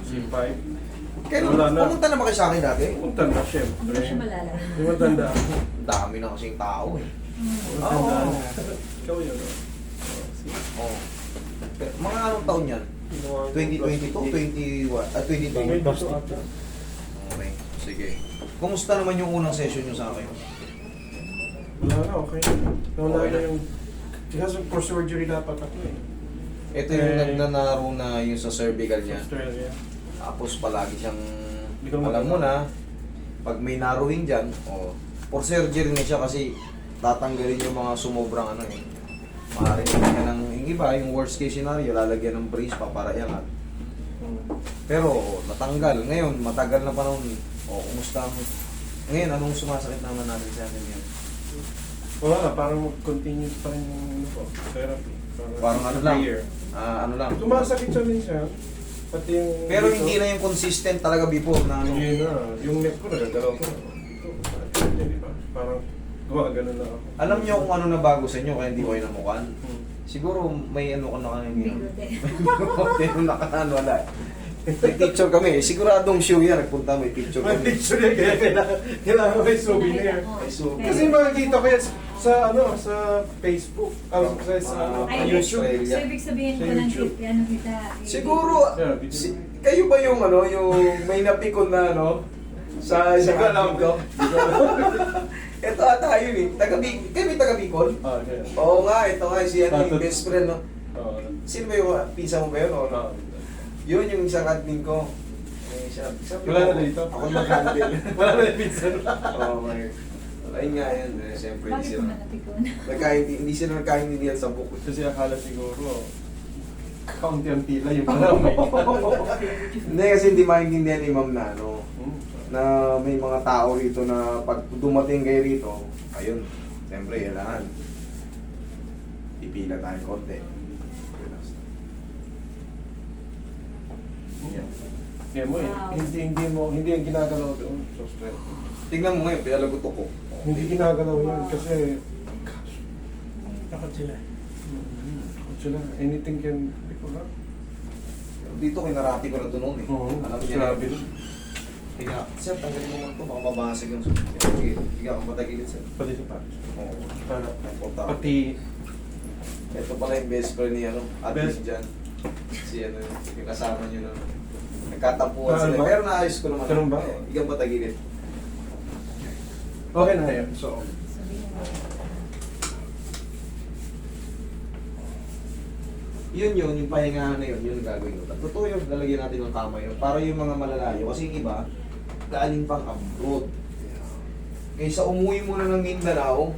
C5. Kaya Wala na. pumunta na ba kayo sa akin dati? Punta na, Hindi syempre. mo siya malala. Hindi mo tanda. Ang dami na kasing tao eh. Tanda. Oo. Ikaw yun. Oh. Sige. Oh. Mga anong taon yan? 2022, 22? Okay, sige. Kumusta naman yung unang session nyo sa akin? Wala na, okay. Wala Okay na na. yung... Kasi for surgery dapat ako eh. Ito yung nagnanaro na yung sa cervical niya. Australia. Tapos palagi siyang, Hindi ko alam mo na, pag may narrowing dyan, for surgery na siya kasi tatanggalin yung mga sumobrang ano eh. Maaaring ka ng, yung iba, yung worst case scenario, lalagyan ng brace pa para iangat. Pero natanggal. Ngayon, matagal na panahon. Kumusta ang... Ngayon, anong sumasakit naman natin sa atin yan? Wala na, parang continue pa rin yung ano po, therapy. Parang ano lang? Year. Ano lang? Sumasakit siya minsan. Pati yung... Pero hindi na yung consistent talaga before na ano. Hindi na. Yung neck ko nagagalaw ko. Ito, di ba? Parang gumagano na ako. Alam niyo kung ano na bago sa inyo kaya hindi ko kayo namukan? Hmm. Siguro may ano ka na kayo ngayon. Bigote. Pero nakaano wala. May picture kami. Siguradong show yan. Nagpunta may picture May kami. picture yan, kaya kailangan may souvenir. May souvenir. Kasi makikita ko yan sa ano, sa Facebook, sa ano, Ay, YouTube. Australia. So, ibig sabihin Sa ko ng YouTube. tip, ano kita. Siguro, Yeah, video. kayo ba yung ano, yung may napikon na ano? Sa isang alam ko. Ito ata yun eh. Kayo may taga Bicol? Ah, yeah. Oo nga, ito nga si ano, yung Tatot. best friend no. Oo. Sino ba yung pinsa mo ba yun? O, no? Oo. Yun yung isang admin ko. Sabi Wala ko, na dito. Ako mag-handle. Wala na yung pizza. Oo, may. Ayun nga yan. Siyempre, hindi Bakit sila. mo natikon? Hindi sila nagkaintindihan sa book. Kasi akala siguro, kaunti ang pila yung parang may Hindi kasi hindi maintindihan ni ma'am na ano, na may mga tao rito na pag dumating kayo rito, ayun, siyempre, kailangan ipila tayo konti. Kaya mo eh, Wow. hindi yung ginagalaw doon. So strength. Tingnan mo ngayon, pinalagutok ko. Hindi ginagalaw yun Wow. kasi, gosh, takot sila. Takot sila. Anything can, hindi ko na. Dito kinarati ko na ito noon eh. Oo, Alam niya grabe. na. Higa, sir, tanggalin mo muna ito, baka mabasag yung sulit. Higa ka matagilid sir. Pati sa pares. Oo. Para, Punta. pati, Ito pala yung best friend ni ano, Adis Best- dyan. Si ano, yung kasama niyo na. Nagkatampuhan Ah, sila. ba? Pero naayos ko naman. Ganun ba? Higa matagilid. okay na yan. So, Sabihin mo. Yun, yung pahingahan na yun ang gagawin ko. Totoo yun, lalagyan natin ng tama yun. Para yung mga malalayo. Kasi yung iba, galing pang abroad. Kaysa umuwi mo na ng Mindanao,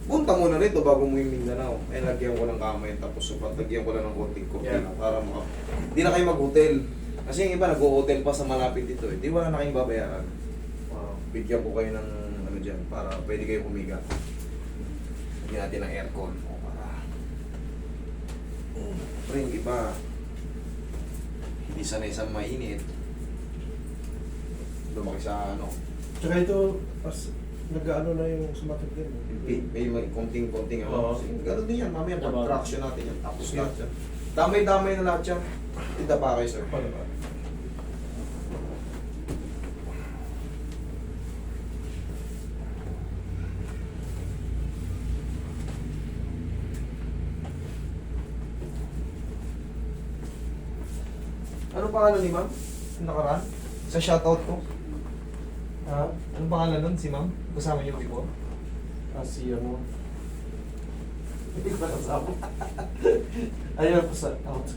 punta mo na rito bago umuwi ng Mindanao. Ay, lagyan ko ng kamay, tapos lagyan ko lang ng konting kurtina para hindi na kayo mag-hotel. Kasi yung iba nag-hotel pa sa malapit dito eh. Di wala na kayong babayaran. Bigyan ko kayo ng ano dyan, para pwede kayo humiga. Lagyan natin ng aircon. O para... Pero yung iba, hindi sanay sa mainit. Lumaki sa ano, tsaka ito, as nag-ano na yung sumakit din. may konting-konting Oo. ano. Ganun din yan, mamaya Tama. pag-traction natin yan. Tapos Yeah. lahat yan. Damay-damay na lahat yan. Tinda pa kayo, sir. Paano ba? Ano pangalan ni ma'am? Yung nakaraan? Sa shoutout ko. Ha? Ano pangalan nun si ma'am? Kasama niyo before? Si ano? Hindi ko na kasama. Ayun po sa out.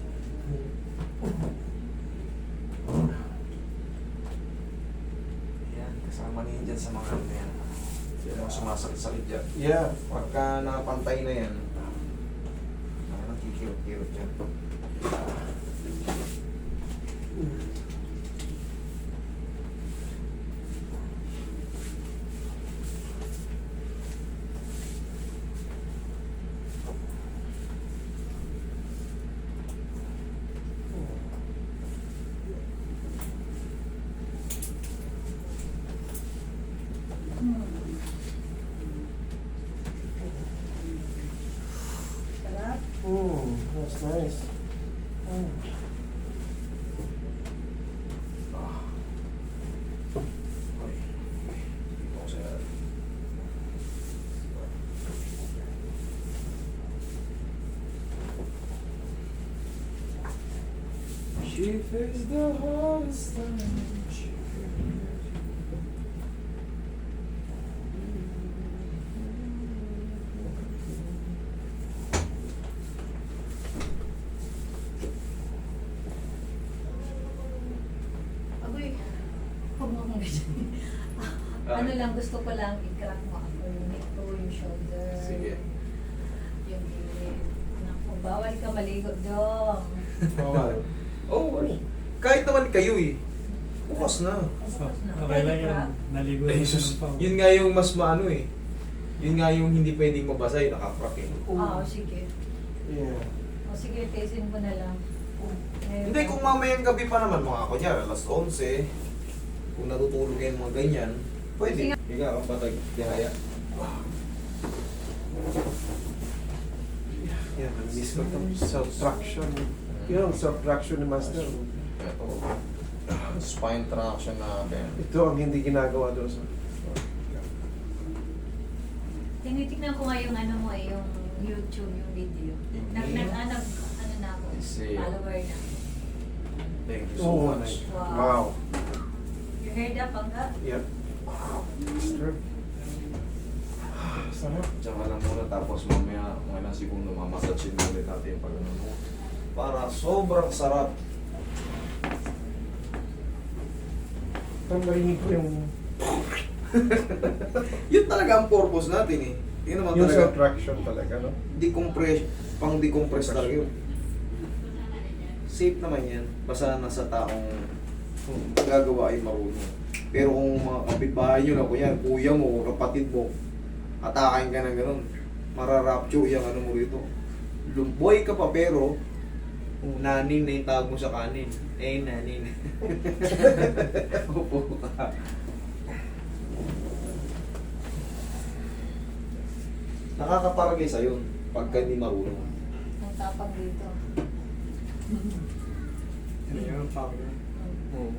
Yan, kasama niya dyan sa mga ano yan. Yung mga sumasakit-sakit dyan. Yeah. Pagka nakapantay na yan, nakikirot-kirot yan. Sarap. That's nice. Dito ko sa She faced the hardest time. Agoy, huwag mo akong ganyan. Ano lang, gusto ko lang i-crack mo ako yung neck ko, yung shoulder. Sige. Yung gilid. Naku, bawal ka maligo dong. Bawal. Oh, kahit naman kayo eh. Bukas na. Okay lang yun. Naligo Ay, na sus. ng pao. Yun nga yung mas maano eh. Yun nga yung hindi pwedeng mabasa yung nakakrak eh. Oo, sige. Yeah. O sige, tasin ko na lang. Ngayon, Hindi, kung mamayang gabi pa naman, mga kunyari, alas 11, kung natutulog yung mga ganyan, pwede. Higa kang patag, yaya. Yeah, miss ko itong self-traction. Yun ang self-traction ni Master. Ito, spine traction natin. Ito ang hindi ginagawa doon sa... tinitignan ko nga yung ano mo eh, yung YouTube, yung video. Ano na ako, I see. follower na. Thank you so Oh, much. wow. You heard that, Pangga? Yep. Master. Sarap. Tsaka lang muna, tapos mamaya, mga ilang segundo, mamasatsin mo ulit natin yung pag-ano mo. Para sobrang sarap. Parang marinig ko yung... Yun talaga ang purpose natin eh. Yun naman Yung talaga. self-traction talaga, no? Pang-decompress talaga yun. Safe naman yan. Basta nasa taong gagawa ay marunong. Pero kung mga kapitbahay nyo na, kuya, kuya mo, kapatid mo, atakain ka na gano'n, mararapture yung ano mo rito. Lumboy ka pa pero, nanin na yung tawag mo sa kanin. Eh, nanin. Upo ka. Nakakaparalisa yun pagka hindi marunong. Ang tapang dito. Ano yung pao yun. Hmm.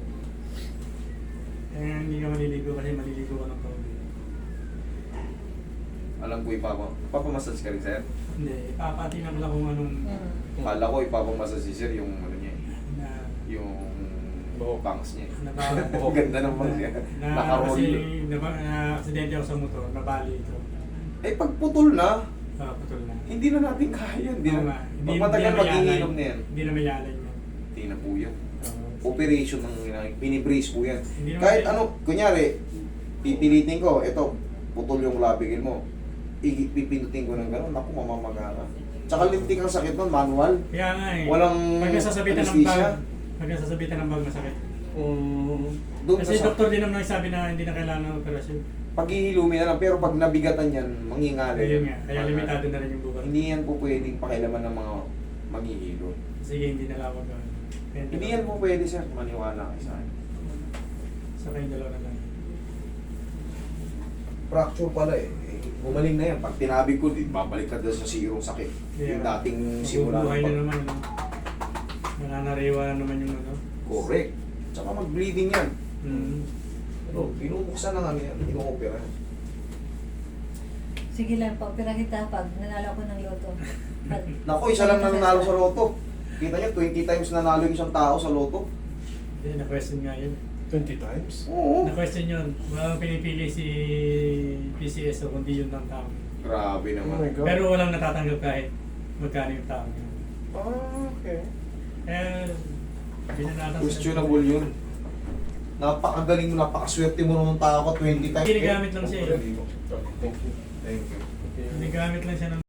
Kaya hindi ka maliligo kasi maliligo ka ng pao. Alam ko ipapamassage ka rin, sir. Hindi, ipapatinan ko lang kung anong Kala ko ipapamassage si sir yung ano niya, na yung bangs niya. nabali. Oh, ganda naman siya. Nakaroll. Kasi na-aksidente ako sa motor, nabali ito. Eh pag putol na, Putol na. hindi na natin kaya. Hindi Oo na. nga. Pag matagal na mag-iinom mayalay. na yan. Hindi na mayalay yan. Hindi na po yan. Oo. Operation ng binibrace po yan. Hindi naman Kahit yan. ano, kunyari, pipilitin ko, eto, putol yung labigil mo. Pipindutin ko ng gano'n, naku, mamamaga ka. Tsaka lintik ang sakit nun, manual. Kaya nga eh. Walang Pag nasasabitan ng anesthesia. bag, nasasabitan ng bag masakit. Doon Kasi ka sa doktor din naman nagsabi na hindi na kailangan ng operasyon. paghihilumi na lang, pero pag nabigatan yan, mangingali. Ayun nga, kaya limitado na rin yung bukas. Hindi yan po pwedeng pakialaman ng mga maghihilo. Sige, hindi na lang wag. Hindi yan po pwede, sir. Maniwala kayo sa akin. Sa kayong dalawa na lang. Fracture pala eh. Gumaling na yan. Pag tinabi ko, babalik ka doon sa zero sakit. Yung dating simula Mabubuhay ng na naman. Ano. Nananariwa na naman yung ano. Correct. Tsaka mag-bleeding yan. Pero Mm. binubuksan na nga yan. Ino-opera. Sige lang, pagpira kita pag nanalo ko ng loto. Naku, isa lang nanalo sa loto. Kita niyo, 20 times nanalo yung isang tao sa loto. Hindi, na-question nga yun. 20 times? Oo. Na-question yun. Walang pinipili si PCS o kundi yun ng tao. Grabe Oh my naman. God. Pero walang natatanggap kahit magkano yung tao. Ah, okay. Eh, binanatan Questionable yun. Napakagaling mo, napakaswerte mo ng tao ko 20 times. Ginagamit lang siya eh. Thank you. Thank you. Ginagamit lang siya ng